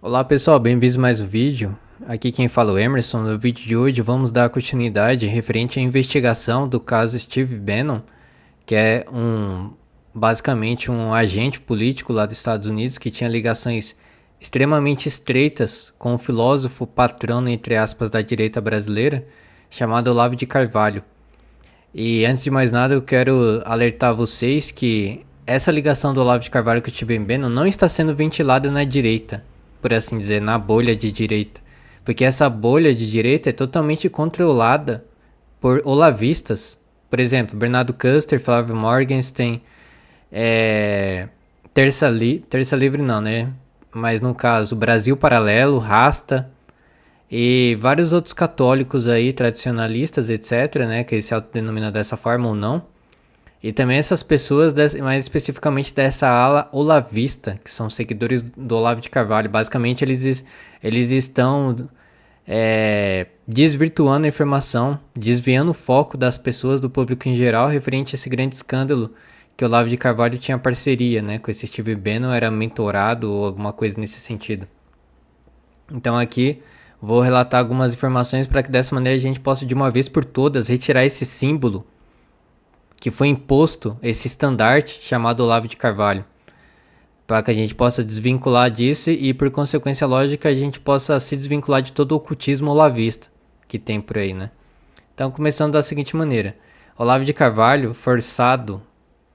Olá pessoal, bem-vindos a mais um vídeo. Aqui quem fala é o Emerson. No vídeo de hoje vamos dar continuidade referente à investigação do caso Steve Bannon, que é basicamente um agente político lá dos Estados Unidos que tinha ligações extremamente estreitas com um filósofo patrono, entre aspas, da direita brasileira, chamado Olavo de Carvalho. E antes de mais nada eu quero alertar vocês que essa ligação do Olavo de Carvalho com o Steve Bannon não está sendo ventilada na direita, por assim dizer, na bolha de direita. Porque essa bolha de direita é totalmente controlada por olavistas. Por exemplo, Bernardo Custer, Flávio Morgenstern, Terça Livre não, né? Mas no caso, Brasil Paralelo, Rasta e vários outros católicos aí, tradicionalistas, etc, né? Que eles se autodenominam dessa forma ou não. E também essas pessoas, mais especificamente dessa ala olavista, que são seguidores do Olavo de Carvalho. Basicamente, eles estão desvirtuando a informação, desviando o foco das pessoas, do público em geral, referente a esse grande escândalo que o Olavo de Carvalho tinha parceria, né, com esse Steve Bannon, era mentorado ou alguma coisa nesse sentido. Então aqui vou relatar algumas informações para que dessa maneira a gente possa de uma vez por todas retirar esse símbolo que foi imposto, esse estandarte chamado Olavo de Carvalho, para que a gente possa desvincular disso e, por consequência lógica, a gente possa se desvincular de todo o ocultismo olavista que tem por aí, né? Então, começando da seguinte maneira: Olavo de Carvalho, forçado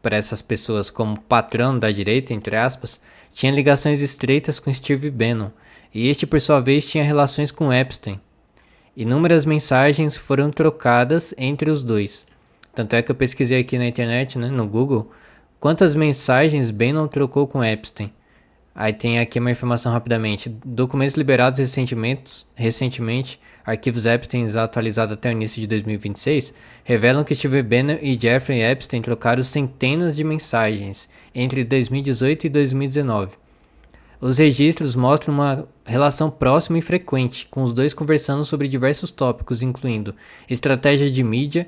para essas pessoas como patrão da direita, entre aspas, tinha ligações estreitas com Steve Bannon, e este, por sua vez, tinha relações com Epstein. Inúmeras mensagens foram trocadas entre os dois. Tanto é que eu pesquisei aqui na internet, né, no Google, quantas mensagens Bannon trocou com Epstein. Aí tem aqui uma informação rapidamente. Documentos liberados recentemente, arquivos Epstein atualizados até o início de 2026, revelam que Steve Bannon e Jeffrey Epstein trocaram centenas de mensagens entre 2018 e 2019. Os registros mostram uma relação próxima e frequente, com os dois conversando sobre diversos tópicos, incluindo estratégia de mídia.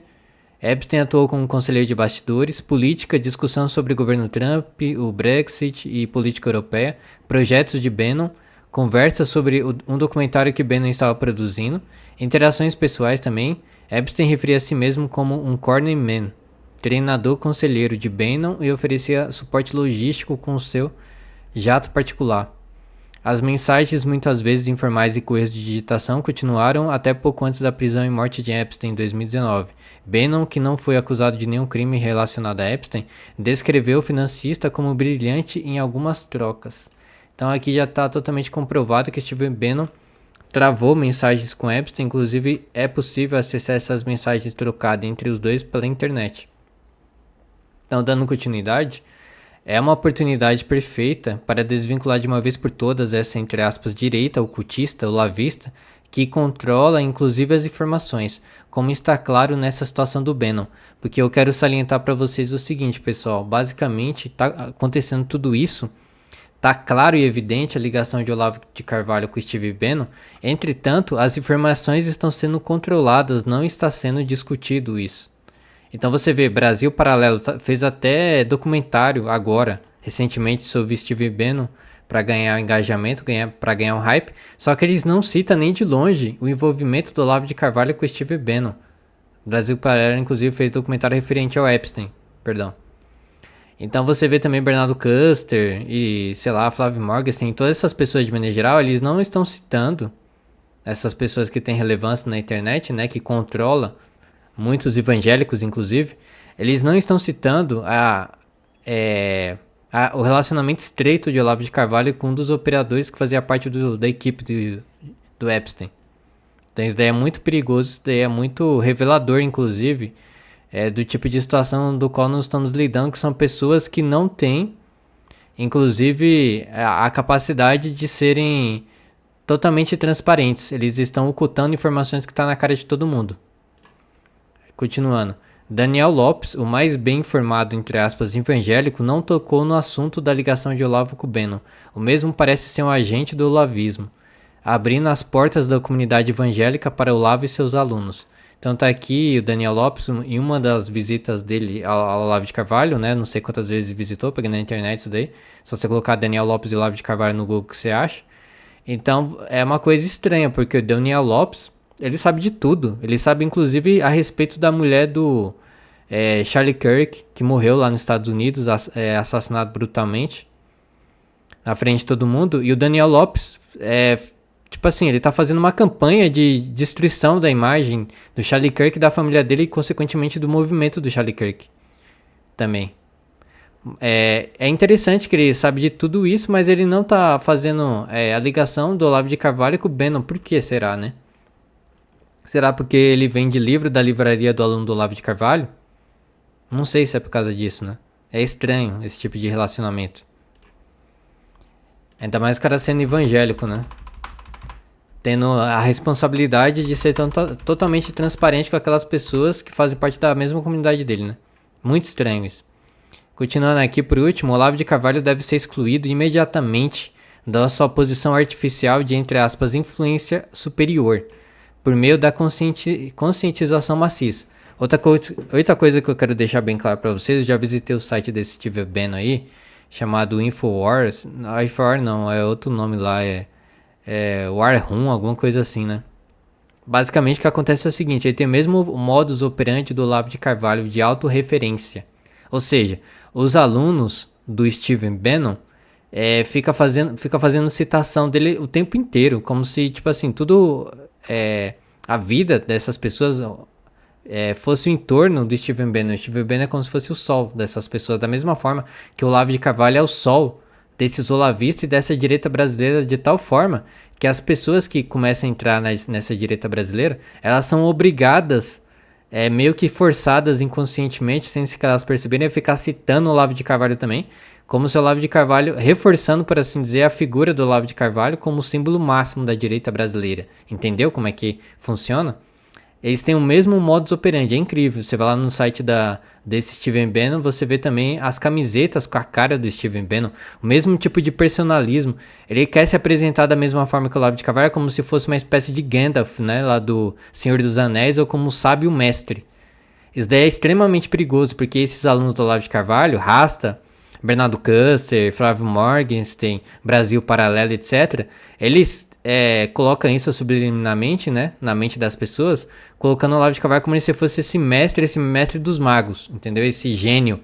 Epstein atuou como conselheiro de bastidores, política, discussão sobre o governo Trump, o Brexit e política europeia, projetos de Bannon, conversas sobre um documentário que Bannon estava produzindo, interações pessoais também. Epstein referia a si mesmo como um corner man, treinador conselheiro de Bannon, e oferecia suporte logístico com seu jato particular. As mensagens, muitas vezes informais e com erros de digitação, continuaram até pouco antes da prisão e morte de Epstein em 2019. Bannon, que não foi acusado de nenhum crime relacionado a Epstein, descreveu o financista como brilhante em algumas trocas. Então aqui já está totalmente comprovado que Steve Bannon travou mensagens com Epstein, inclusive é possível acessar essas mensagens trocadas entre os dois pela internet. Então, dando continuidade, é uma oportunidade perfeita para desvincular de uma vez por todas essa, entre aspas, direita ocultista ou lavista que controla inclusive as informações, como está claro nessa situação do Bannon. Porque eu quero salientar para vocês o seguinte, pessoal, basicamente está acontecendo tudo isso, está claro e evidente a ligação de Olavo de Carvalho com Steve Bannon, entretanto as informações estão sendo controladas, não está sendo discutido isso. Então você vê, Brasil Paralelo fez até documentário agora, recentemente, sobre Steve Bannon para ganhar engajamento, para ganhar um hype, só que eles não citam nem de longe o envolvimento do Olavo de Carvalho com Steve Bannon. Brasil Paralelo, inclusive, fez documentário referente ao Epstein, perdão. Então você vê também Bernardo Custer e, sei lá, Flávio Morgenstern, todas essas pessoas de maneira geral, eles não estão citando essas pessoas que têm relevância na internet, né, que controlam muitos evangélicos, inclusive, eles não estão citando o relacionamento estreito de Olavo de Carvalho com um dos operadores que fazia parte da equipe do Epstein. Então isso daí é muito perigoso, isso daí é muito revelador, inclusive, do tipo de situação do qual nós estamos lidando, que são pessoas que não têm, inclusive, a capacidade de serem totalmente transparentes. Eles estão ocultando informações que estão na cara de todo mundo. Continuando, Daniel Lopes, o mais bem informado, entre aspas, evangélico, não tocou no assunto da ligação de Olavo com Bannon. O mesmo parece ser um agente do olavismo, abrindo as portas da comunidade evangélica para Olavo e seus alunos. Então tá aqui o Daniel Lopes, em uma das visitas dele ao Olavo de Carvalho, né? Não sei quantas vezes visitou, peguei na internet isso daí. Só você colocar Daniel Lopes e Olavo de Carvalho no Google que você acha. Então é uma coisa estranha, porque o Daniel Lopes, ele sabe de tudo. Ele sabe inclusive a respeito da mulher do Charlie Kirk, que morreu lá nos Estados Unidos, assassinado brutalmente, na frente de todo mundo. E o Daniel Lopes, tipo assim, ele tá fazendo uma campanha de destruição da imagem do Charlie Kirk, da família dele e consequentemente do movimento do Charlie Kirk também. É interessante que ele sabe de tudo isso, mas ele não tá fazendo a ligação do Olavo de Carvalho com o Bannon. Por que será, né? Será porque ele vende livro da livraria do aluno do Olavo de Carvalho? Não sei se é por causa disso, né? É estranho esse tipo de relacionamento. Ainda mais o cara sendo evangélico, né? Tendo a responsabilidade de ser totalmente transparente com aquelas pessoas que fazem parte da mesma comunidade dele, né? Muito estranho isso. Continuando aqui por último, Olavo de Carvalho deve ser excluído imediatamente da sua posição artificial de, entre aspas, influência superior, por meio da conscientização maciça. Outra coisa que eu quero deixar bem claro para vocês, eu já visitei o site desse Steve Bannon aí, chamado Infowars. Não, Infowars não, é outro nome lá, War Room, alguma coisa assim, né? Basicamente o que acontece é o seguinte, ele tem o mesmo modus operandi do Olavo de Carvalho de autorreferência. Ou seja, os alunos do Steve Bannon fica fazendo citação dele o tempo inteiro, como se, tipo assim, tudo, a vida dessas pessoas fosse o entorno do Steve Bannon. O Steve Bannon é como se fosse o sol dessas pessoas, da mesma forma que o Olavo de Carvalho é o sol desses olavistas e dessa direita brasileira, de tal forma que as pessoas que começam a entrar nessa direita brasileira, elas são obrigadas, meio que forçadas inconscientemente, sem que elas perceberem, a ficar citando o Olavo de Carvalho também, como se o Olavo de Carvalho, reforçando, por assim dizer, a figura do Olavo de Carvalho como o símbolo máximo da direita brasileira. Entendeu como é que funciona? Eles têm o mesmo modus operandi, é incrível. Você vai lá no site desse Steven Bannon, você vê também as camisetas com a cara do Steven Bannon, o mesmo tipo de personalismo. Ele quer se apresentar da mesma forma que o Olavo de Carvalho, como se fosse uma espécie de Gandalf, né, lá do Senhor dos Anéis, ou como sábio mestre. Isso daí é extremamente perigoso, porque esses alunos do Olavo de Carvalho, Rasta, Bernardo Custer, Flávio Morgenstern, Brasil Paralelo, etc., eles colocam isso subliminarmente, né, na mente das pessoas, colocando o Olavo de Carvalho como se fosse esse mestre dos magos, entendeu? Esse gênio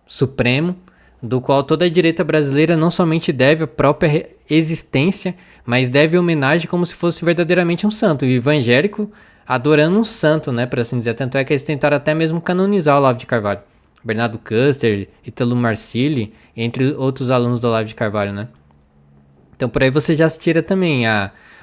supremo, do qual toda a direita brasileira não somente deve a própria existência, mas deve homenagem como se fosse verdadeiramente um santo, o evangélico adorando um santo, né, para assim dizer. Tanto é que eles tentaram até mesmo canonizar o Olavo de Carvalho. Bernardo Custer, Ítalo Marcilli, entre outros alunos do Olavo de Carvalho, né? Então por aí você já se tira também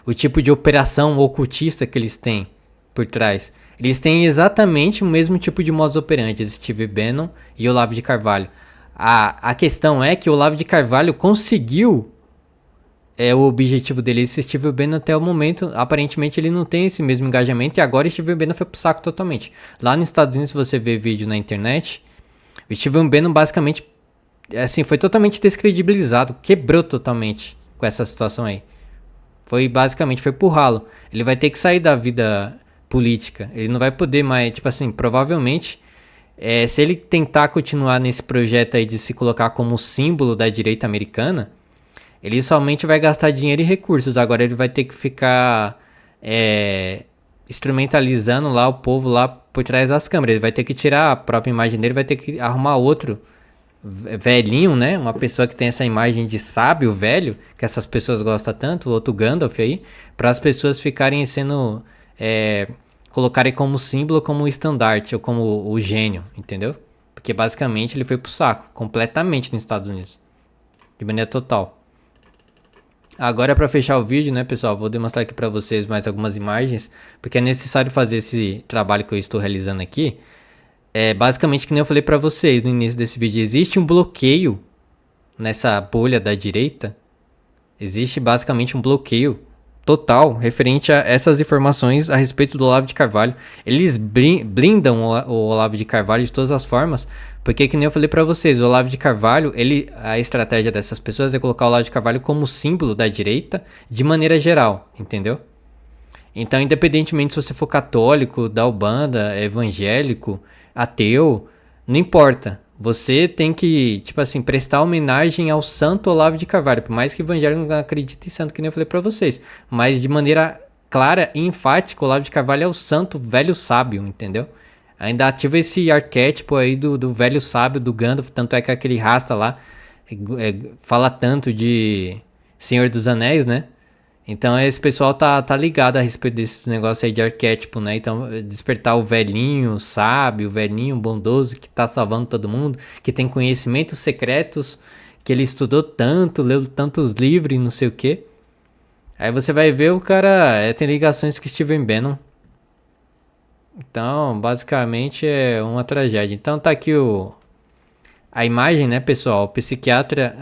o tipo de operação ocultista que eles têm por trás. Eles têm exatamente o mesmo tipo de modus operandi, Steve Bannon e Olavo de Carvalho. A questão é que o Olavo de Carvalho conseguiu o objetivo dele. Esse Steve Bannon até o momento, aparentemente ele não tem esse mesmo engajamento, e agora Steve Bannon foi pro saco totalmente. Lá nos Estados Unidos, se você vê vídeo na internet, o Steve Bannon basicamente assim, foi totalmente descredibilizado, quebrou totalmente com essa situação aí. Foi pro ralo. Ele vai ter que sair da vida política. Ele não vai poder mais, tipo assim, provavelmente, se ele tentar continuar nesse projeto aí de se colocar como símbolo da direita americana, ele somente vai gastar dinheiro e recursos. Agora ele vai ter que ficar instrumentalizando lá o povo lá por trás das câmeras. Ele vai ter que tirar a própria imagem dele, vai ter que arrumar outro velhinho, né? Uma pessoa que tem essa imagem de sábio velho, que essas pessoas gostam tanto, outro Gandalf aí, para as pessoas ficarem sendo colocarem como símbolo, como estandarte ou como o gênio, entendeu? Porque basicamente ele foi pro saco completamente nos Estados Unidos, de maneira total. Agora para fechar o vídeo, né, pessoal, vou demonstrar aqui para vocês mais algumas imagens, porque é necessário fazer esse trabalho que eu estou realizando aqui. Basicamente, que nem eu falei para vocês no início desse vídeo, existe um bloqueio nessa bolha da direita. Existe basicamente um bloqueio total referente a essas informações a respeito do Olavo de Carvalho. Eles blindam o Olavo de Carvalho de todas as formas, porque que nem eu falei para vocês, o Olavo de Carvalho, a estratégia dessas pessoas é colocar o Olavo de Carvalho como símbolo da direita de maneira geral, entendeu? Então, independentemente se você for católico, da Umbanda, evangélico, ateu, não importa. Você tem que, tipo assim, prestar homenagem ao Santo Olavo de Carvalho. Por mais que o evangélico não acredite em santo, que nem eu falei pra vocês. Mas de maneira clara e enfática, o Olavo de Carvalho é o santo velho sábio, entendeu? Ainda ativa esse arquétipo aí do velho sábio, do Gandalf. Tanto é que aquele rasta lá fala tanto de Senhor dos Anéis, né? Então esse pessoal tá ligado a respeito desses negócios aí de arquétipo, né? Então despertar o velhinho sábio, o velhinho bondoso que tá salvando todo mundo, que tem conhecimentos secretos, que ele estudou tanto, leu tantos livros e não sei o que. Aí você vai ver o cara tem ligações com Steven Bannon. Então basicamente é uma tragédia. Então tá aqui a imagem, né, pessoal? O psiquiatra,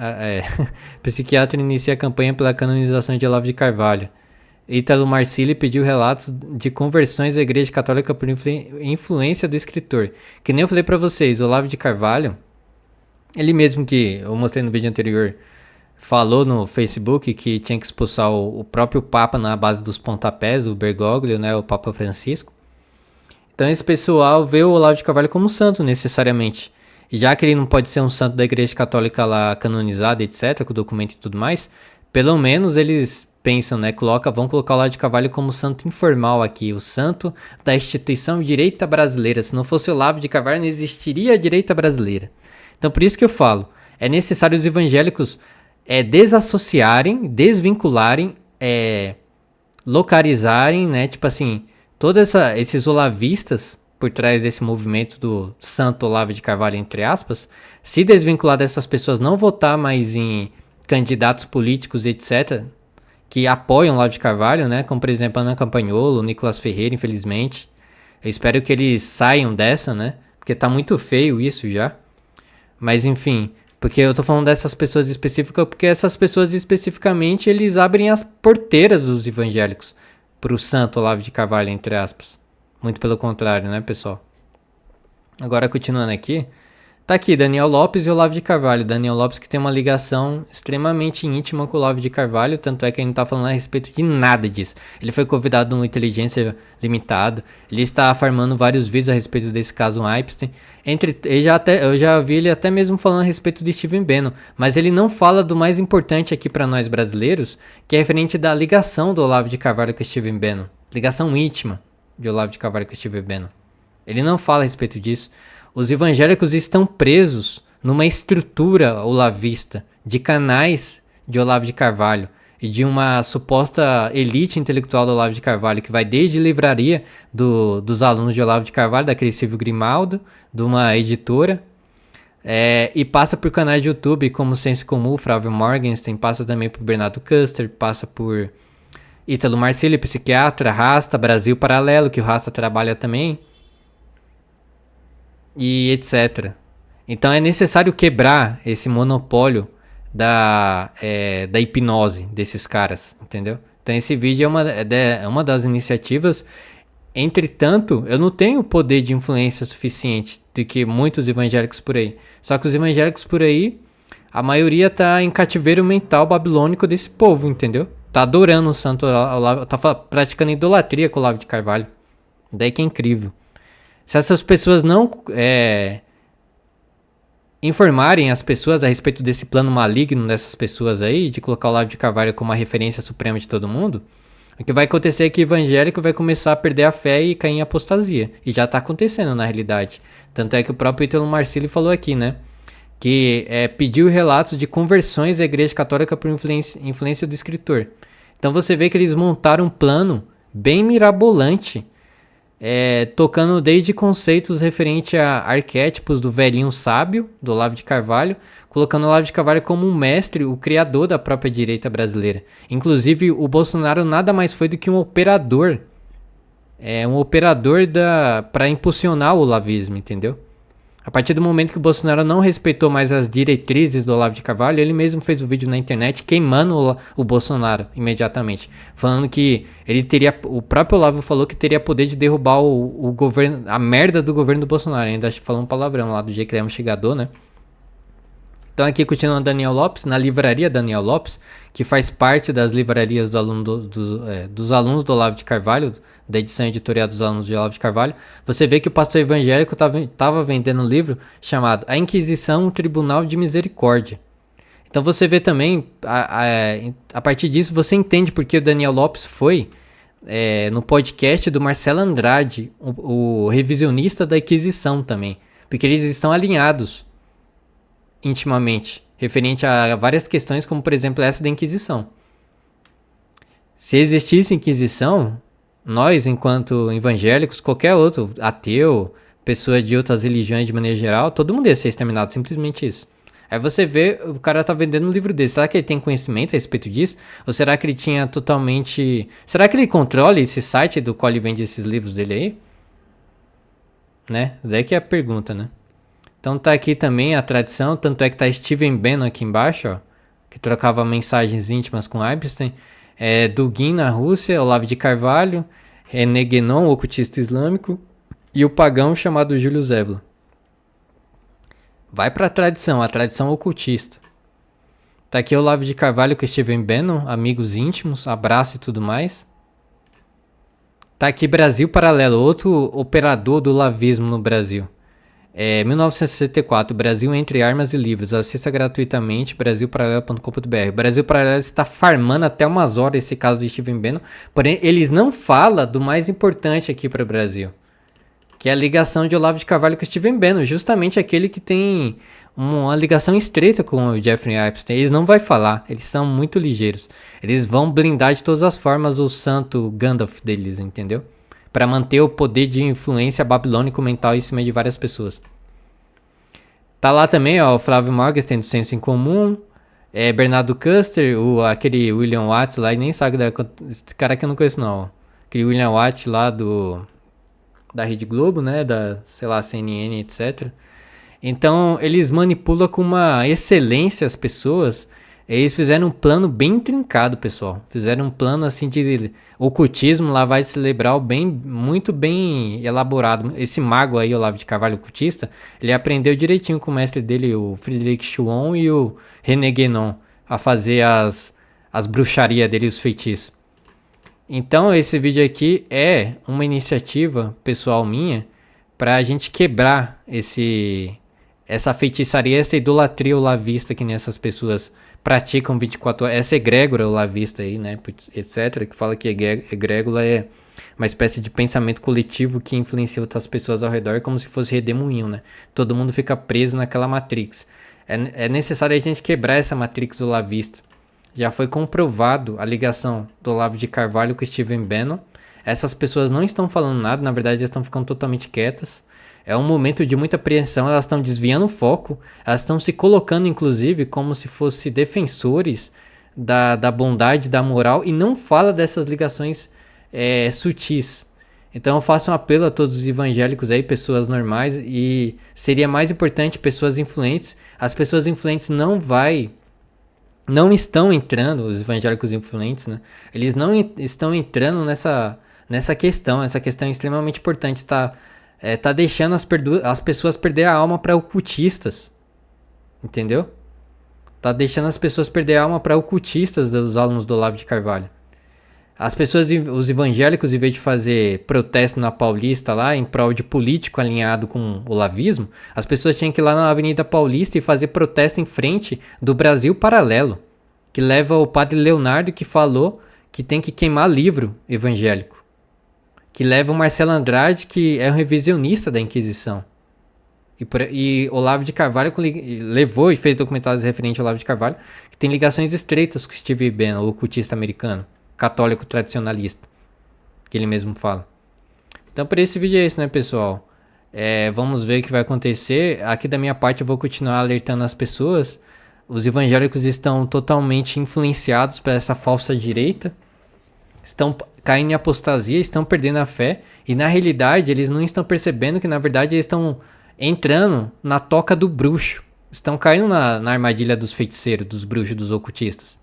psiquiatra inicia a campanha pela canonização de Olavo de Carvalho. Ítalo Marcilli pediu relatos de conversões à Igreja Católica por influência do escritor. Que nem eu falei pra vocês, Olavo de Carvalho, ele mesmo que eu mostrei no vídeo anterior, falou no Facebook que tinha que expulsar o próprio Papa na base dos pontapés, o Bergoglio, né, o Papa Francisco. Então esse pessoal vê o Olavo de Carvalho como santo, necessariamente. Já que ele não pode ser um santo da Igreja Católica lá canonizado, etc., com o documento e tudo mais, pelo menos eles pensam, né? Vão colocar o Olavo de Carvalho como santo informal aqui, o santo da instituição direita brasileira. Se não fosse o Olavo de Carvalho, não existiria a direita brasileira. Então por isso que eu falo, é necessário os evangélicos desassociarem, desvincularem, localizarem, né? Tipo assim, todos esses olavistas por trás desse movimento do Santo Olavo de Carvalho, entre aspas, se desvincular dessas pessoas, não votar mais em candidatos políticos, etc., que apoiam Olavo de Carvalho, né? Como, por exemplo, Ana Campagnolo, Nicolas Ferreira, infelizmente. Eu espero que eles saiam dessa, né? Porque tá muito feio isso já. Mas, enfim, porque eu tô falando dessas pessoas específicas, porque essas pessoas especificamente, eles abrem as porteiras dos evangélicos pro Santo Olavo de Carvalho, entre aspas. Muito pelo contrário, né, pessoal? Agora, continuando aqui. Tá aqui, Daniel Lopes e Olavo de Carvalho. Daniel Lopes que tem uma ligação extremamente íntima com o Olavo de Carvalho, tanto é que ele não tá falando a respeito de nada disso. Ele foi convidado no Inteligência Limitada, ele está farmando vários vídeos a respeito desse caso Epstein. Eu já vi ele até mesmo falando a respeito de Steven Bannon, mas ele não fala do mais importante aqui para nós brasileiros, que é referente da ligação do Olavo de Carvalho com Steven Bannon. Ligação íntima de Olavo de Carvalho com Steven Bannon. Ele não fala a respeito disso. Os evangélicos estão presos numa estrutura olavista de canais de Olavo de Carvalho e de uma suposta elite intelectual do Olavo de Carvalho que vai desde livraria dos alunos de Olavo de Carvalho, daquele Silvio Grimaldo, de uma editora, e passa por canais de YouTube como Senso Comum, Flávio Morgenstern, passa também por Bernardo Custer, passa por Ítalo Marcilli, psiquiatra, Rasta, Brasil Paralelo, que o Rasta trabalha também, e etc. Então é necessário quebrar esse monopólio da hipnose desses caras, entendeu? Então esse vídeo é uma das iniciativas. Entretanto, eu não tenho poder de influência suficiente do que muitos evangélicos por aí. Só que os evangélicos por aí, a maioria tá em cativeiro mental babilônico desse povo, entendeu? Tá adorando o santo Olavo, tá praticando idolatria com o Olavo de Carvalho. Daí que é incrível. Se essas pessoas não informarem as pessoas a respeito desse plano maligno dessas pessoas aí, de colocar o Olavo de Carvalho como a referência suprema de todo mundo, o que vai acontecer é que o evangélico vai começar a perder a fé e cair em apostasia. E já tá acontecendo na realidade. Tanto é que o próprio Ítalo Marcilli falou aqui, né? Que pediu relatos de conversões à Igreja Católica por influência do escritor. Então você vê que eles montaram um plano bem mirabolante, tocando desde conceitos referentes a arquétipos do velhinho sábio, do Olavo de Carvalho, colocando o Olavo de Carvalho como um mestre, o criador da própria direita brasileira. Inclusive, o Bolsonaro nada mais foi do que um operador. Um operador para impulsionar o olavismo, entendeu? A partir do momento que o Bolsonaro não respeitou mais as diretrizes do Olavo de Carvalho, ele mesmo fez um vídeo na internet queimando o Bolsonaro imediatamente. Falando que ele teria. O próprio Olavo falou que teria poder de derrubar o governo, a merda do governo do Bolsonaro. Ainda falou um palavrão lá do jeito que ele é um chegador, né? Então aqui continuando Daniel Lopes, na livraria Daniel Lopes, que faz parte das livrarias dos alunos do Olavo de Carvalho, da edição editorial dos alunos de Olavo de Carvalho, você vê que o pastor evangélico estava vendendo um livro chamado A Inquisição, um Tribunal de Misericórdia. Então você vê também, a partir disso, você entende porque o Daniel Lopes foi no podcast do Marcelo Andrade, o revisionista da Inquisição também, porque eles estão alinhados intimamente, referente a várias questões, como por exemplo essa da Inquisição. Se existisse Inquisição, nós, enquanto evangélicos, qualquer outro, ateu, pessoa de outras religiões de maneira geral, todo mundo ia ser exterminado, simplesmente isso. Aí você vê, o cara tá vendendo um livro desse, será que ele tem conhecimento a respeito disso? Ou será que ele tinha totalmente... Será que ele controla esse site do qual ele vende esses livros dele aí? Né? Daí que é a pergunta, né? Então tá aqui também a tradição, tanto é que tá Stephen Bannon aqui embaixo, ó, que trocava mensagens íntimas com Epstein, Dugin na Rússia, Olavo de Carvalho, René Guénon, ocultista islâmico, e o pagão chamado Júlio Zevla. Vai pra tradição, a tradição ocultista. Tá aqui o Olavo de Carvalho com Stephen Bannon, amigos íntimos, abraço e tudo mais. Tá aqui Brasil Paralelo, outro operador do lavismo no Brasil. 1964, Brasil entre armas e livros. Assista gratuitamente, brasilparalelo.com.br. Brasil Paralelo está farmando até umas horas esse caso de Stephen Bannon, porém eles não falam do mais importante aqui para o Brasil, que é a ligação de Olavo de Carvalho com Stephen Bannon, justamente aquele que tem uma ligação estreita com o Jeffrey Epstein. Eles não vão falar, eles são muito ligeiros. Eles vão blindar de todas as formas o santo Gandalf deles, entendeu? Para manter o poder de influência babilônico mental em cima de várias pessoas. Tá lá também, ó, o Flávio Morgenstern do Senso em Comum, Bernardo Custer, aquele William Watts lá, e nem sabe esse cara que eu não conheço não, ó. Aquele William Watts lá da Rede Globo, né, da, sei lá, CNN, etc. Então, eles manipulam com uma excelência as pessoas. Eles fizeram um plano bem trincado, pessoal. Fizeram um plano assim de ocultismo, lavagem cerebral muito bem elaborado. Esse mago aí, Olavo de Carvalho, ocultista, ele aprendeu direitinho com o mestre dele, o Friedrich Schwann e o René Guénon, a fazer as bruxarias dele, os feitiços. Então, esse vídeo aqui é uma iniciativa pessoal minha para a gente quebrar essa feitiçaria, essa idolatria olavista que nessas pessoas praticam 24 horas, essa egrégora olavista aí, né, etc, que fala que egrégora é uma espécie de pensamento coletivo que influencia outras pessoas ao redor como se fosse redemoinho, né, todo mundo fica preso naquela matrix. É necessário a gente quebrar essa matrix olavista. Já foi comprovado a ligação do Olavo de Carvalho com Stephen Bannon. Essas pessoas não estão falando nada, na verdade elas estão ficando totalmente quietas. É um momento de muita apreensão, elas estão desviando o foco, elas estão se colocando, inclusive, como se fossem defensores da bondade, da moral, e não fala dessas ligações sutis. Então eu faço um apelo a todos os evangélicos aí, pessoas normais, e seria mais importante pessoas influentes. As pessoas influentes não estão entrando, os evangélicos influentes, né? Eles não estão entrando nessa questão. Essa questão é extremamente importante, tá deixando as pessoas perder a alma para ocultistas, entendeu? Tá deixando as pessoas perder a alma para ocultistas dos alunos do Olavo de Carvalho. As pessoas, os evangélicos, em vez de fazer protesto na Paulista lá, em prol de político alinhado com o olavismo, as pessoas tinham que ir lá na Avenida Paulista e fazer protesto em frente do Brasil Paralelo, que leva o padre Leonardo, que falou que tem que queimar livro evangélico, que leva o Marcelo Andrade, que é um revisionista da Inquisição. E Olavo de Carvalho levou e fez documentários referentes ao Olavo de Carvalho, que tem ligações estreitas com Steve Bannon, o ocultista americano, católico tradicionalista, que ele mesmo fala. Então, por esse vídeo é isso, né, pessoal? Vamos ver o que vai acontecer. Aqui da minha parte eu vou continuar alertando as pessoas. Os evangélicos estão totalmente influenciados por essa falsa direita, estão caindo em apostasia, estão perdendo a fé, e na realidade eles não estão percebendo que na verdade eles estão entrando na toca do bruxo, estão caindo na armadilha dos feiticeiros, dos bruxos, dos ocultistas.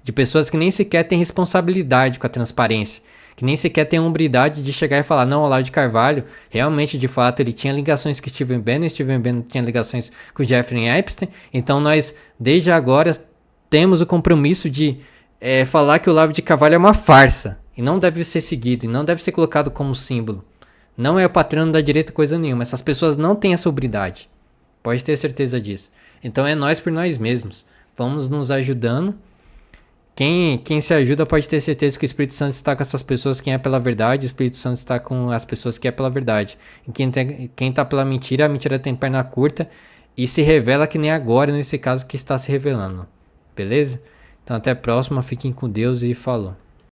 De pessoas que nem sequer têm responsabilidade com a transparência, que nem sequer têm a hombridade de chegar e falar, não, o Olavo de Carvalho, realmente, de fato, ele tinha ligações com Steven Bannon tinha ligações com Jeffrey Epstein, então nós, desde agora, temos o compromisso de falar que o Olavo de Carvalho é uma farsa, e não deve ser seguido, e não deve ser colocado como símbolo. Não é o patrono da direita coisa nenhuma, essas pessoas não têm essa hombridade, pode ter certeza disso. Então é nós por nós mesmos, vamos nos ajudando. Quem se ajuda pode ter certeza que o Espírito Santo está com essas pessoas, quem é pela verdade, o Espírito Santo está com as pessoas que é pela verdade. E quem está pela mentira, a mentira tem perna curta e se revela que nem agora, nesse caso, que está se revelando. Beleza? Então até a próxima, fiquem com Deus e falou.